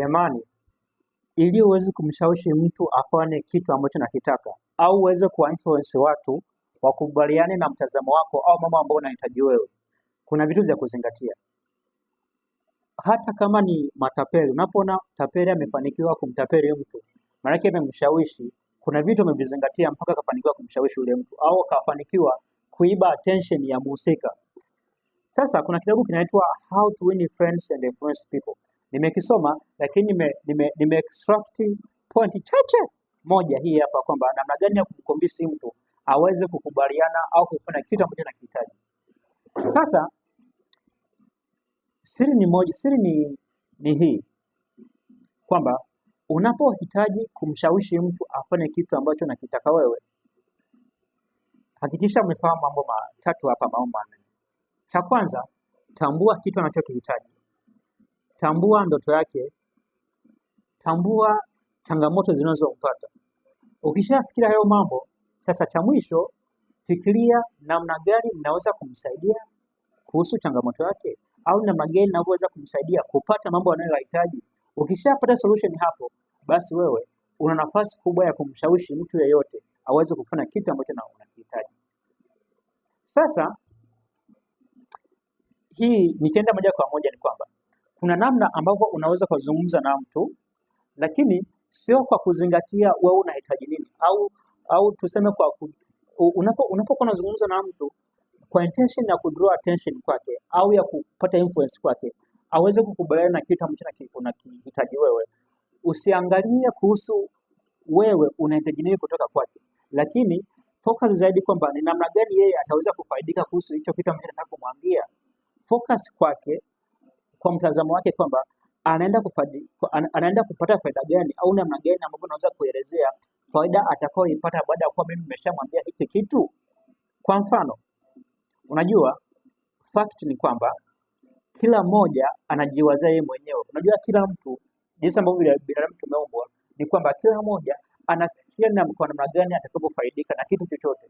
Jamani, ili uweze kumshawishi mtu afanye kitu ambacho nakitaka au uweze kuinfluence watu wakubaliane na mtazamo wako au mambo ambayo unahitaji wewe, kuna vitu vya kuzingatia. Hata kama ni matapeli, unapoona tapeli amefanikiwa kumtapeli mtu, maana yake amemshawishi, kuna vitu amevizingatia mpaka akafanikiwa kumshawishi yule mtu au akafanikiwa kuiba attention ya mhusika. Sasa kuna kitabu kinaitwa How to Win Friends and Influence People. Nimekisoma lakini nime extract point chache. Moja hii hapa, kwamba namna gani ya kumkombisi mtu aweze kukubaliana au kufanya kitu ambacho anakihitaji. Sasa siri ni hii, kwamba unapohitaji kumshawishi mtu afanye kitu ambacho nakitaka wewe, hakikisha umefahamu mambo matatu hapa, mambo manne. Cha kwanza, tambua kitu anachokihitaji. Tambua ndoto yake, tambua changamoto zinazompata. Ukishafikiria hayo mambo, sasa cha mwisho, fikiria namna gani ninaweza kumsaidia kuhusu changamoto yake, au namna gani ninaweza kumsaidia kupata mambo anayohitaji. Ukishapata solution hapo, basi wewe una nafasi kubwa ya kumshawishi mtu yeyote aweze kufanya kitu ambacho unakihitaji. Sasa hii nikienda moja kwa moja ni kwamba kuna namna ambavyo unaweza kuzungumza na mtu, lakini sio kwa kuzingatia wewe unahitaji nini, au tuseme kwa unapokuwa unazungumza na mtu kwa intention ya kudraw attention kwake au ya kupata influence kwake aweze kukubaliana na kitu ambacho unakihitaji wewe, usiangalie kuhusu wewe unahitaji nini kutoka kwake, lakini focus zaidi kwamba ni namna gani yeye ataweza kufaidika kuhusu hicho kitu ambacho nataka kumwambia. Focus kwake, kwa mtazamo wake, kwamba anaenda kupata faida gani au namna gani ambapo naweza kuelezea faida atakayoipata baada ya kuwa mimi nimeshamwambia hiki kitu. Kwa mfano, unajua fact ni kwamba kila mmoja anajiwazia yeye mwenyewe. Unajua kila mtu, jinsi ambavyo binadamu tumeumbwa, ni kwamba kila mmoja anafikiria kwa namna gani atakapofaidika na kitu chochote.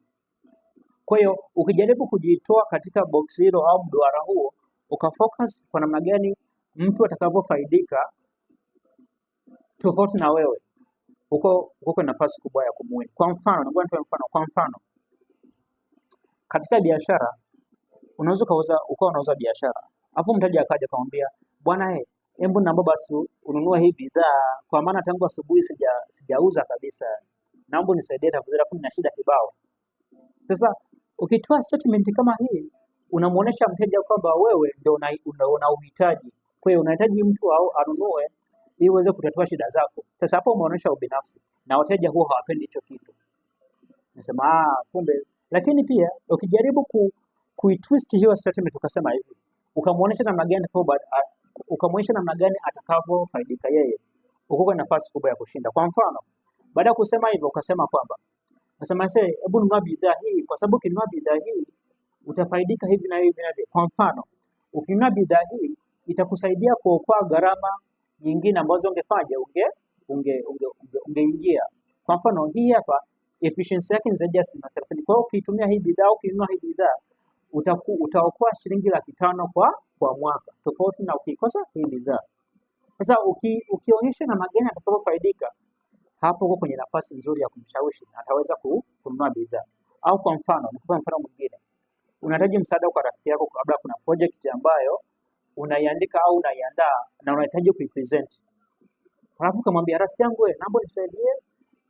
Kwa hiyo ukijaribu kujitoa katika box hilo au mduara huo, ukafocus kwa namna gani mtu atakapofaidika tofauti na wewe, uko nafasi kubwa ya kumuwin. Kwa mfano, ngoja nitoe mfano. Kwa mfano, katika biashara unaweza unauza biashara, afu mteja akaja akamwambia, bwana hebu naomba basi ununue hii bidhaa, kwa maana tangu asubuhi sijauza kabisa, naomba nisaidie tafadhali, afu nina shida kibao. Sasa ukitoa statement kama hii, unamuonesha mteja kwamba wewe ndio una uhitaji. Kwa hiyo unahitaji mtu au anunue ili uweze kutatua shida zako. Sasa hapo umeonesha ubinafsi, na wateja huwa hawapendi hicho kitu. Nasema kumbe. Lakini pia ukijaribu kuitwist hiyo statement ukasema hivi, ukamuonesha namna gani atakavyofaidika yeye, uko kwa nafasi kubwa ya kushinda. Kwa mfano, baada ya kusema hivyo ukasema kwamba hebu nunua bidhaa hii, kwa sababu ukinunua bidhaa hii utafaidika hivi na hivi na hivi. Kwa mfano, ukinunua bidhaa hii itakusaidia kuokoa gharama nyingine ambazo ungeingia. Kwa mfano, hii hapa efficiency yake ni zaidi ya 30%. Kwa hiyo ukitumia hii bidhaa au ukinunua hii bidhaa utaokoa shilingi 500 kwa mwaka, tofauti na ukikosa hii bidhaa. Sasa ukionyesha na mageni atakapofaidika, hapo uko kwenye nafasi nzuri ya kumshawishi ataweza kununua bidhaa. Au kwa mfano, nikupa mfano mwingine. Unahitaji msaada kwa rafiki yako, labda kuna project ambayo unaiandika au unaiandaa na unahitaji kuipresent. Alafu kamwambia rafiki yangu, naomba nisaidie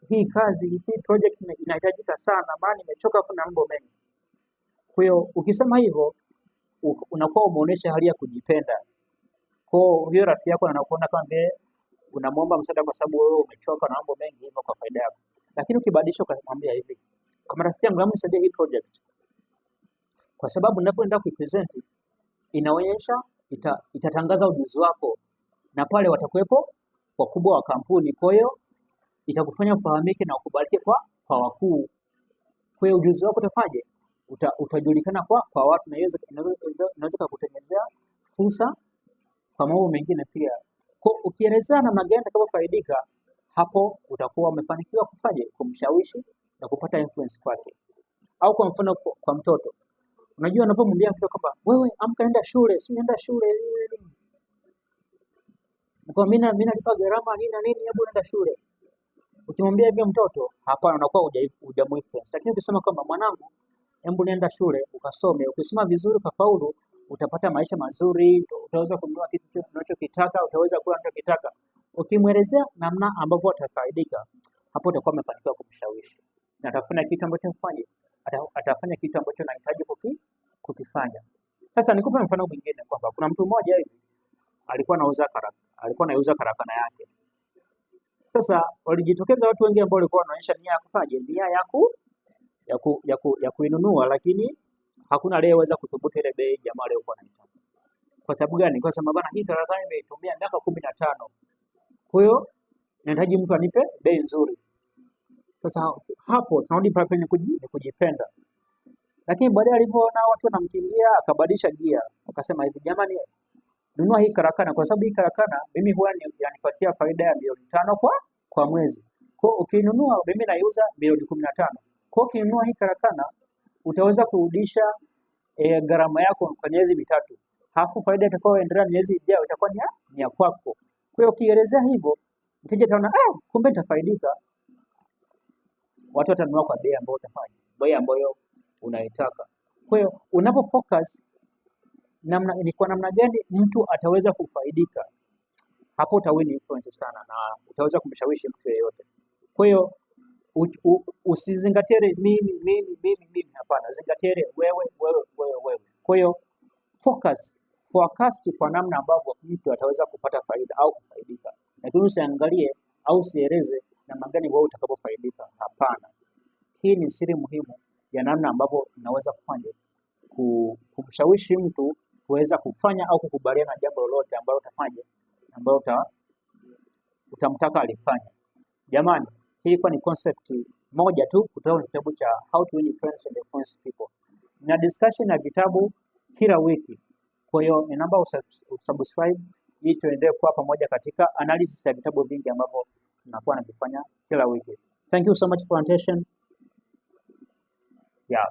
hii kazi, hii project inahitajika sana, maana nimechoka na mambo mengi. Kwa hiyo ukisema hivyo unakuwa umeonyesha hali ya kujipenda. Kwa hiyo rafiki yako anakuona kama vile unamwomba msaada kwa sababu wewe umechoka na mambo mengi hivyo kwa faida yako. Lakini ukibadilisha ukamwambia hivi, kama rafiki yangu, naomba nisaidie hii project, kwa sababu ninapoenda kuipresent inaonyesha itatangaza ujuzi wako, na pale watakuwepo wakubwa wa kampuni. Kwa hiyo itakufanya ufahamike na ukubalike kwa wakuu. Kwa hiyo ujuzi wako utafaje? Utajulikana kwa watu, na inaweza kukutengenezea fursa kwa mambo mengine pia. Kwa ukielezea namna gani atakapofaidika, hapo utakuwa umefanikiwa kumshawishi na kupata influence kwake. Au kwa mfano kwa mtoto, unajua unapomwambia mtoto kwamba wewe amka nenda shule, si nenda shule, Kwa mimi nalipa gharama nini na nini, hebu nenda shule. Ukimwambia hivyo mtoto, hapana, unakuwa hujamuinfluence. Lakini ukisema kwamba mwanangu, hebu nenda shule ukasome, ukisoma vizuri ukafaulu, utapata maisha mazuri, utaweza kununua kitu unachokitaka, utaweza kula unachokitaka. Ukimwelezea namna ambavyo atafaidika, hapo utakuwa umefanikiwa kumshawishi. Na atafanya kitu ambacho mfanye, atafanya kitu ambacho anahitaji kukifanya. Sasa nikupe mfano mwingine kwamba kuna mtu mmoja hivi alikuwa anauza karakana yake. Sasa walijitokeza watu wengi ambao walikuwa wanaonyesha nia ya kufanya, nia ya kuinunua, lakini hakuna aliyeweza kudhubutu ile bei jamaa aliyekuwa anataka. Kwa sababu gani? Kwa sababu bana, hii karakana imeitumia miaka 15. Kwa hiyo nahitaji mtu anipe bei nzuri. Sasa hapo tunarudi pale penye kujipenda. Lakini baadaye alipoona watu wanamkimbia, akabadilisha gia, akasema hivi, jamani, nunua hii karakana kwa sababu hii karakana mimi huwa yanipatia faida ya milioni 5 kwa mwezi. Kwa ukinunua mimi naiuza milioni 15. Kwa ukinunua hii karakana utaweza kurudisha gharama yako kwa miezi 3. Halafu faida itakayoendelea miezi ijayo itakuwa ni ya kwako. Kwa hiyo ukielezea hivyo, mteja ataona kumbe nitafaidika. Watu watanunua kwa bei ambayo utafanya, bei ambayo unaitaka. Kwa hiyo unapofocus ni kwa namna gani mtu ataweza kufaidika, hapo utawin influence sana na utaweza kumshawishi mtu yeyote. Kwa hiyo usizingatie mimi, hapana, zingatia wewe. Kwa hiyo forecast kwa namna ambavyo mtu ataweza kupata faida au kufaidika, lakini usiangalie au usieleze namna gani wewe utakapofaidika. Hapana, hii ni siri muhimu ya namna ambavyo unaweza kufanya kumshawishi mtu kuweza kufanya au kukubaliana na jambo lolote ambalo utafanya, ambalo utamtaka alifanye. Jamani, hii ilikuwa ni concept moja tu kutoka kitabu cha How to Win Influence and Influence People. Na discussion ya vitabu kila wiki. Kwa hiyo ninaomba usubscribe ili tuendelee kuwa pamoja katika analysis ya vitabu vingi ambavyo tunakuwa tunavifanya kila wiki. Thank you so much for attention. Yeah.